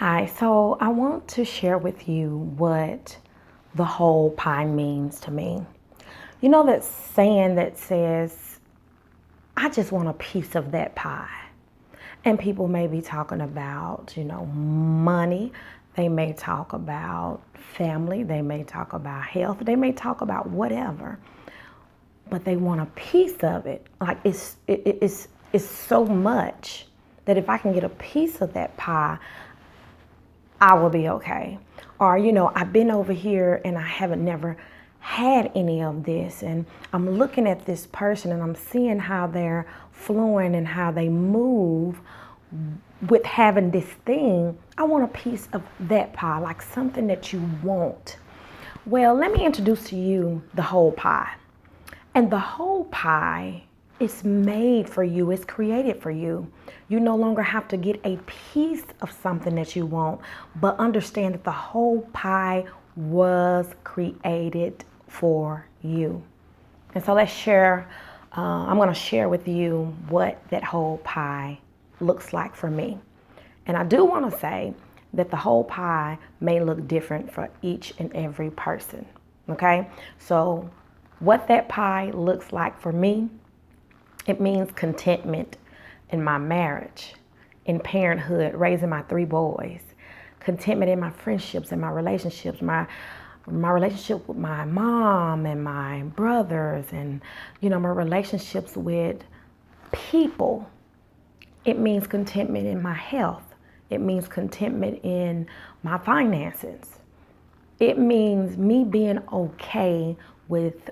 Hi, so I want to share with you what the whole pie means to me. You know that saying that says, I just want a piece of that pie. And people may be talking about, money. They may talk about family. They may talk about health. They may talk about whatever. But they want a piece of it. Like it's so much that if I can get a piece of that pie, I will be okay. Or, I've been over here and I haven't never had any of this. And I'm looking at this person and I'm seeing how they're flowing and how they move with having this thing. I want a piece of that pie, like something that you want. Well, let me introduce to you the whole pie. And the whole pie is made for you, it's created for you. You no longer have to get a piece of something that you want, but understand that the whole pie was created for you. And so let's share, I'm going to share with you what that whole pie looks like for me. And I do want to say that the whole pie may look different for each and every person. Okay? So what that pie looks like for me, it means contentment in my marriage, in parenthood, raising my 3 boys, contentment in my friendships and my relationships, my relationship with my mom and my brothers, and my relationships with people. It means contentment in my health. It means contentment in my finances. It means me being okay with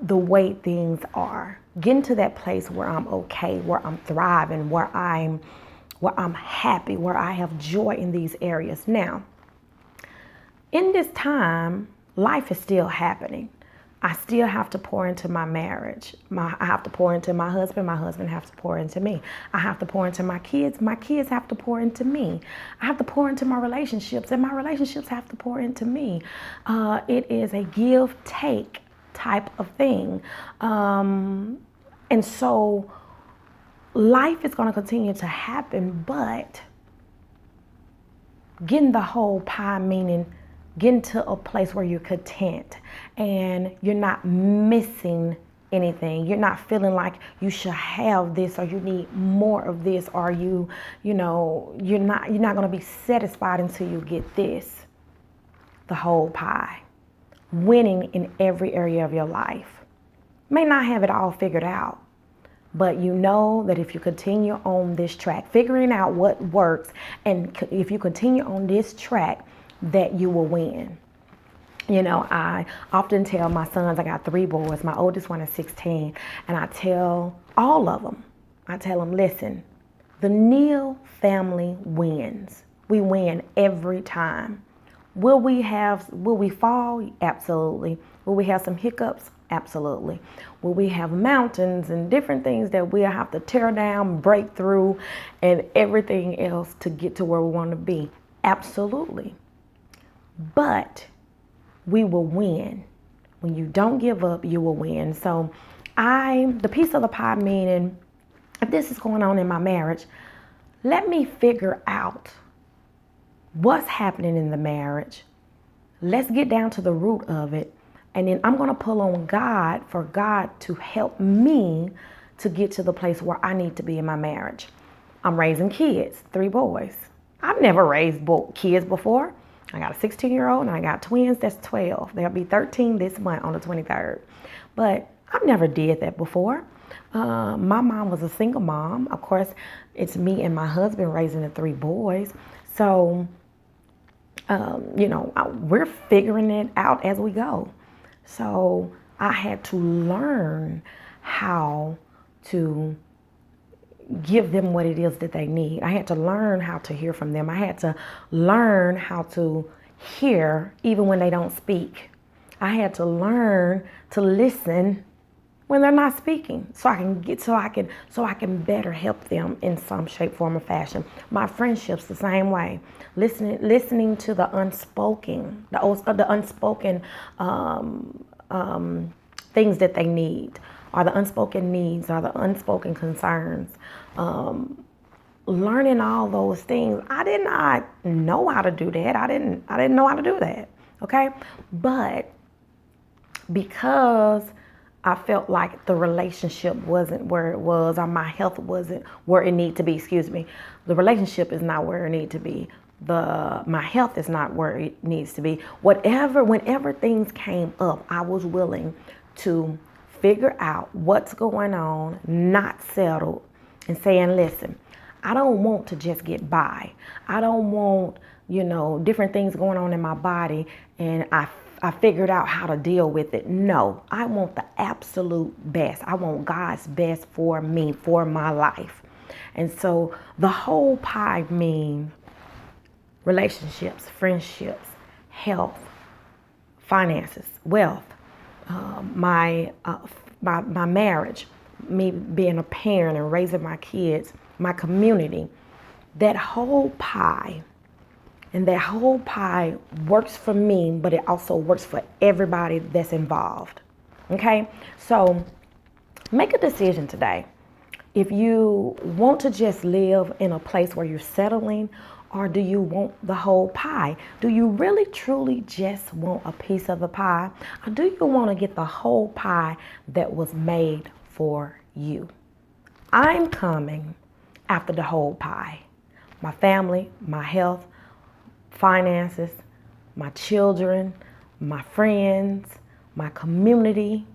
the way things are. Getting to that place where I'm okay, where I'm thriving, where I'm happy, where I have joy in these areas. Now, in this time, life is still happening. I still have to pour into my marriage. I have to pour into my husband has to pour into me. I have to pour into my kids have to pour into me. I have to pour into my relationships, and my relationships have to pour into me. It is a give-take type of thing. And so life is going to continue to happen, but getting the whole pie, meaning getting to a place where you're content and you're not missing anything. You're not feeling like you should have this or you need more of this, or you're not going to be satisfied until you get this. The whole pie. Winning in every area of your life. May not have it all figured out, but you know that if you continue on this track, figuring out what works, and if you continue on this track, that you will win. I often tell my sons, I got 3 boys, my oldest one is 16, and I tell all of them, listen, the Neal family wins. We win every time. Will we fall? Absolutely. Will we have some hiccups? Absolutely. Will we have mountains and different things that we'll have to tear down, break through, and everything else to get to where we want to be? Absolutely. But we will win. When you don't give up, you will win. So the piece of the pie meaning, if this is going on in my marriage, let me figure out what's happening in the marriage. Let's get down to the root of it. And then I'm going to pull on God for God to help me to get to the place where I need to be in my marriage. I'm raising kids, 3 boys. I've never raised kids before. I got a 16-year-old and I got twins, that's 12. They'll be 13 this month on the 23rd. But I've never did that before. My mom was a single mom. Of course, it's me and my husband raising the 3 boys. So we're figuring it out as we go. So I had to learn how to give them what it is that they need. I had to learn how to hear from them. I had to learn how to hear even when they don't speak. I had to learn to listen when they're not speaking, so I can better help them in some shape, form, or fashion. My friendships the same way. Listening to the unspoken, things that they need, or the unspoken needs, or the unspoken concerns. learning all those things, I did not know how to do that. I didn't know how to do that. Okay? But because I felt like the relationship wasn't where it was, or my health wasn't where it needed to be, excuse me. The relationship is not where it needs to be. My health is not where it needs to be. Whenever things came up, I was willing to figure out what's going on, not settle, and saying, listen, I don't want to just get by. I don't want, different things going on in my body and I figured out how to deal with it. No, I want the absolute best. I want God's best for me, for my life. And so the whole pie means relationships, friendships, health, finances, wealth, my marriage, me being a parent and raising my kids, my community, that whole pie. And that whole pie works for me, but it also works for everybody that's involved. Okay? So make a decision today. If you want to just live in a place where you're settling, or do you want the whole pie? Do you really truly just want a piece of the pie? Or do you want to get the whole pie that was made for you? I'm coming after the whole pie. My family, my health, finances, my children, my friends, my community,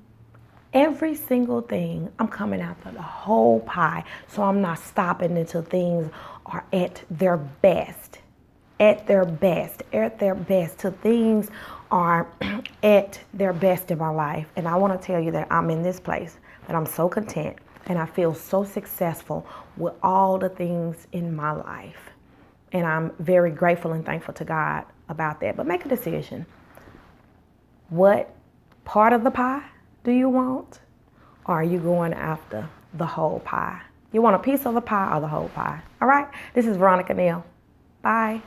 every single thing. I'm coming after the whole pie. So I'm not stopping until things are at their best. At their best. Till things are at their best in my life. And I want to tell you that I'm in this place, that I'm so content and I feel so successful with all the things in my life. And I'm very grateful and thankful to God about that. But make a decision. What part of the pie do you want? Or are you going after the whole pie? You want a piece of the pie or the whole pie? All right? This is Veronica Neal. Bye.